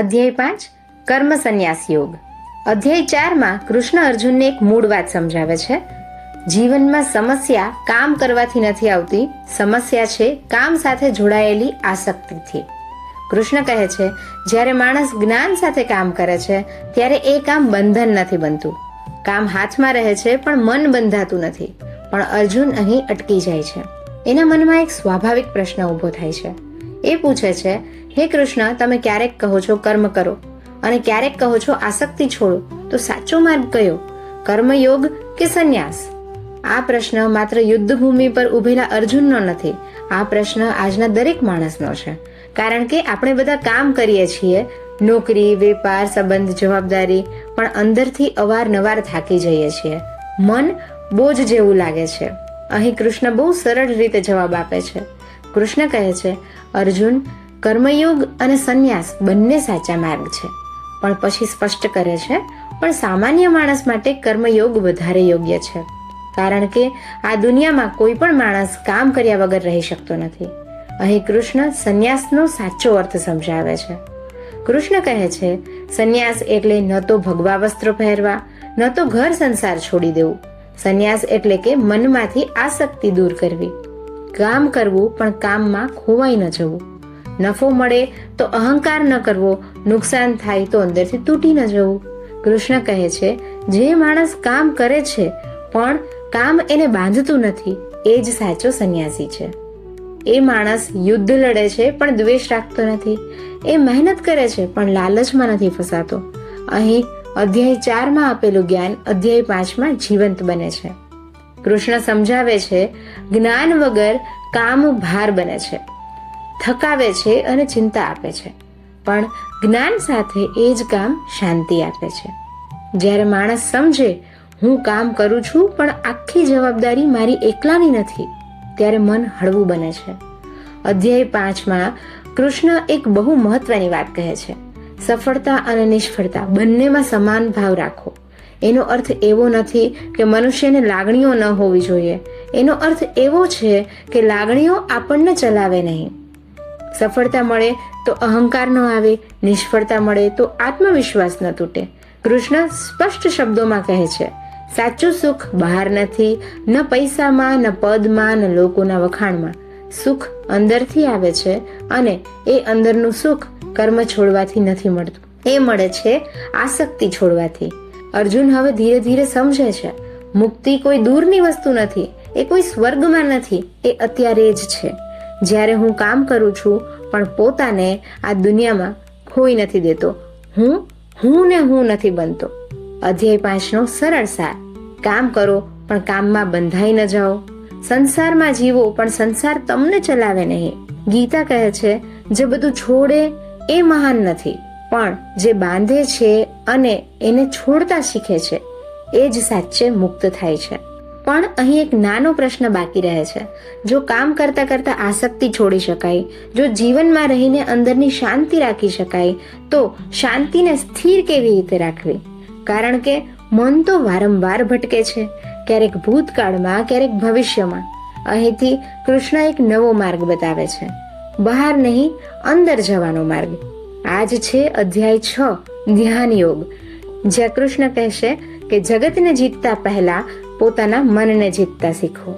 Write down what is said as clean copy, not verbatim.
અધ્યાય 5 કર્મ સંન્યાસ યોગ. અધ્યાય 4માં કૃષ્ણ અર્જુનને એક મૂળ વાત સમજાવે છે. જીવનમાં સમસ્યા કામ કરવાથી નથી આવતી, સમસ્યા છે કામ સાથે જોડાયેલી આસક્તિથી. કૃષ્ણ કહે છે, જ્યારે માણસ જ્ઞાન સાથે કામ કરે છે ત્યારે એ કામ બંધન નથી બનતું. કામ હાથમાં રહે છે પણ મન બંધાતું નથી. પણ અર્જુન અહીં અટકી જાય છે. એના મનમાં એક સ્વાભાવિક પ્રશ્ન ઊભો થાય છે. એ પૂછે છે, હે કૃષ્ણ, તમે ક્યારેક કહો છો કર્મ કરો અને ક્યારેક કહો છો આસક્તિ છોડો, તો સાચો માર્ગ કયો? કર્મયોગ કે સંન્યાસ? આ પ્રશ્ન માત્ર યુદ્ધભૂમિ પર ઉભેલા અર્જુનનો નથી, આ પ્રશ્ન આજના દરેક માણસનો છે. કારણ કે આપણે બધા કામ કરીએ છીએ, નોકરી, વેપાર, સંબંધ, જવાબદારી, પણ અંદરથી અવારનવાર થાકી જઈએ છીએ. મન બોજ જેવું લાગે છે. અહીં કૃષ્ણ બહુ સરળ રીતે જવાબ આપે છે. કૃષ્ણ કહે છે, અર્જુન, કર્મયોગ અને સંન્યાસ બંને સાચા માર્ગ છે. પણ પછી સ્પષ્ટ કરે છે, પણ સામાન્ય માણસ માટે કર્મયોગ વધારે યોગ્ય છે. કારણ કે આ દુનિયામાં કોઈ પણ માણસ કામ કર્યા વગર રહી શકતો નથી. અહીં કૃષ્ણ સંન્યાસનો સાચો અર્થ સમજાવે છે. કૃષ્ણ કહે છે, સંન્યાસ એટલે ન તો ભગવા વસ્ત્રો પહેરવા, ન તો ઘર સંસાર છોડી દેવું. સંન્યાસ એટલે કે મનમાંથી આસક્તિ દૂર કરવી. કામ કરવું પણ કામમાં ખોવાઈ ન જવું. નફો મળે તો અહંકાર ન કરવો, નુકસાન થાય તો અંદરથી તૂટી ન જવું. કૃષ્ણ કહે છે, જે માણસ કામ કરે છે પણ કામ એને બાંધતું નથી, એ જ સાચો સંન્યાસી છે. એ માણસ યુદ્ધ લડે છે પણ દ્વેષ રાખતો નથી. એ મહેનત કરે છે પણ લાલચમાં નથી ફસાતો. અહીં અધ્યાય 4માં આપેલું જ્ઞાન અધ્યાય 5માં જીવંત બને છે. કૃષ્ણ સમજાવે છે, જ્ઞાન વગર કામ ભાર બને છે, થકાવે છે અને ચિંતા આપે છે. પણ જ્ઞાન સાથે એ જ કામ શાંતિ આપે છે. જ્યારે માણસ સમજે, હું કામ કરું છું પણ આખી જવાબદારી મારી એકલાની નથી, ત્યારે મન હળવું બને છે. અધ્યાય 5માં કૃષ્ણ એક બહુ મહત્વની વાત કહે છે. સફળતા અને નિષ્ફળતા બંનેમાં સમાન ભાવ રાખો. એનો અર્થ એવો નથી કે મનુષ્યને લાગણીઓ ન હોવી જોઈએ. એનો અર્થ એવો છે કે લાગણીઓ આપણને ચલાવે નહીં. સફળતા મળે તો અહંકાર ન આવે, નિષ્ફળતા મળે તો આત્મવિશ્વાસ ન તૂટે. કૃષ્ણ સ્પષ્ટ શબ્દોમાં કહે છે, સાચું સુખ બહાર નથી, ન પૈસામાં, ન પદમાં, ન લોકોના વખાણમાં. સુખ અંદરથી આવે છે અને એ અંદરનું સુખ કર્મ છોડવાથી નથી મળતું. એ મળે છે આસક્તિ છોડવાથી. અર્જુન હવે ધીરે ધીરે સમજે છે, મુક્તિ કોઈ દૂરની વસ્તુ નથી, એ કોઈ સ્વર્ગમાં નથી, એ અત્યારે જ છે. જ્યારે હું કામ કરું છું પણ પોતાને આ દુનિયામાં ખોઈ નથી દેતો, હું નથી બનતો. અધ્યાય 5નો સરળ સાર: કામ કરો પણ કામમાં બંધાઈ ન જાઓ. સંસારમાં જીવો પણ સંસાર તમને ચલાવે નહીં. ગીતા કહે છે, જે બધું છોડે એ મહાન નથી, પણ જે બાંધે છે અને એને છોડતા શીખે છે એ જ સાચે મુક્ત થાય છે. પણ અહીં એક નાનો પ્રશ્ન બાકી રહે છે. જો કામ કરતા કરતા આસક્તિ છોડી શકાય, જો જીવનમાં રહીને અંદરની શાંતિ રાખી શકાય, તો શાંતિને સ્થિર કેવી રીતે રાખવી? કારણ કે મન તો વારંવાર ભટકે છે, ક્યારેક ભૂતકાળમાં, ક્યારેક ભવિષ્યમાં. અહીંથી કૃષ્ણ એક નવો માર્ગ બતાવે છે. બહાર નહીં, અંદર જવાનો માર્ગ. આજ છે અધ્યાય 6 ધ્યાન યોગ, જ્યાં કૃષ્ણ કહેશે કે જગતને જીતતા પહેલા પોતાના મનને જીતતા શીખો.